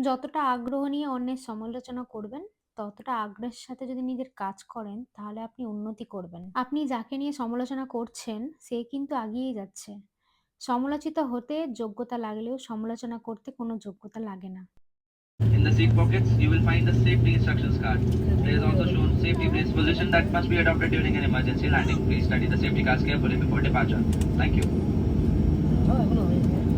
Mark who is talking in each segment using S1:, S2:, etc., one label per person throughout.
S1: যতটা আগ্রহ নিয়ে অন্যের সমালোচনা করবেন, ততটা আগ্রহের সাথে যদি নিজের কাজ করেন, তাহলে আপনি উন্নতি করবেন। আপনি যাকে নিয়ে সমালোচনা করছেন, সে কিন্তু আগিয়েই যাচ্ছে। সমালোচিত হতে যোগ্যতা লাগলেও সমালোচনা করতে কোনো যোগ্যতা লাগে না।
S2: In the seat pockets, you will find the safety instructions card. There is also shown safety brace position that must be adopted during an emergency landing. Please study the safety cards carefully before departure. Thank you.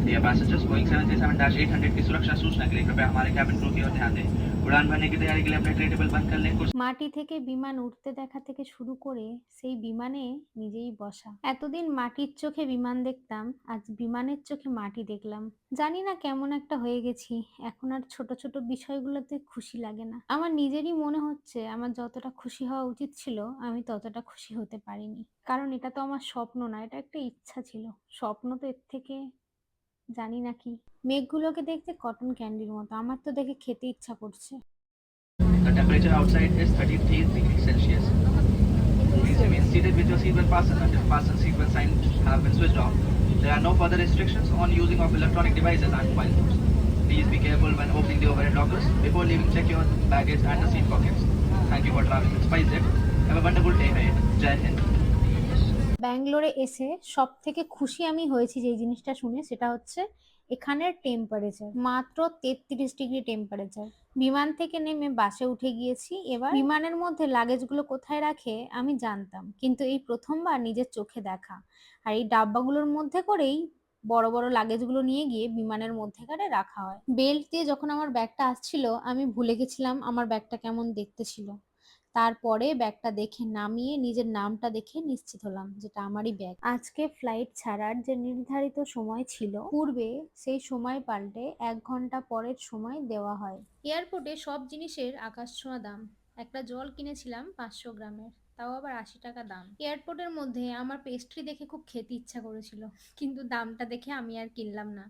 S2: Dear passengers, Boeing 737-800 की सुरक्षा सूचना के लिए कृपया हमारे cabin crew की ओर ध्यान दें। उड़ान भरने की तैयारी के लिए अपने ट्रे टेबल बंद कर लें।
S1: মাটি থেকে বিমান উঠতে দেখা থেকে শুরু করে সেই বিমানে নিজেই বসা। এতদিন মাটির চোখে বিমান দেখতাম, আজ বিমানের চোখে মাটি দেখলাম। জানি না কেমন একটা হয়ে গেছি। এখন আর ছোট ছোট বিষয়গুলোতে খুশি লাগে না। আমার নিজেরই মনে হচ্ছে আমার যতটা খুশি হওয়া উচিত ছিল আমি ততটা খুশি হতে পারিনি। কারণ এটা তো আমার স্বপ্ন না, এটা একটা ইচ্ছা ছিল। স্বপ্ন তো এর থেকে জানি না কি। মেঘগুলোকে দেখতে কটন ক্যান্ডির মতো, আমার তো দেখে খেতে ইচ্ছা করছে।
S2: The temperature outside is 33 degrees Celsius. Please remain seated with your seatbelt fastened until fasten seatbelt signs have been switched off. There are no further restrictions on using of electronic devices and mobile phones. Please be careful when opening the overhead lockers. Before leaving, check your baggage and the seat pockets. Thank you for traveling with SpiceJet. Have a wonderful day ahead. Jai Hind.
S1: ব্যাঙ্গালোরে এসে সবথেকে খুশি আমি হয়েছি যেই জিনিসটা শুনে, সেটা হচ্ছে এখানের টেম্পারেচার মাত্র 33 ডিগ্রি টেম্পারেচার। বিমান থেকে নেমে বাসে উঠে গিয়েছি। এবার বিমানের মধ্যে লাগেজগুলো কোথায় রাখে আমি জানতাম, কিন্তু এই প্রথমবার নিজের চোখে দেখা। আর এই ডাব্বাগুলোর মধ্যে করেই বড় বড় লাগেজগুলো নিয়ে গিয়ে বিমানের মধ্যেখানে রাখা হয়। বেল্ট দিয়ে যখন আমার ব্যাগটা আসছিল, আমি ভুলে গেছিলাম আমার ব্যাগটা কেমন দেখতে ছিল। তারপরে ব্যাগটা দেখে নামিয়ে নিজের নামটা দেখে নিশ্চিত হলাম যেটা আমারই ব্যাগ। আজকে ফ্লাইট ছাড়ার যে নির্ধারিত সময় ছিল, পূর্বে সেই সময় পাল্টে 1 ঘন্টা পরের সময় দেওয়া হয়। এয়ারপোর্টে সব জিনিসের আকাশছোঁয়া দাম। একটা জল কিনেছিলাম 500 গ্রামের, তাও আবার 80 টাকা দাম। এয়ারপোর্টের মধ্যে আমার পেস্ট্রি দেখে খুব খেতে ইচ্ছা করেছিল, কিন্তু দামটা দেখে আমি আর কিনলাম না।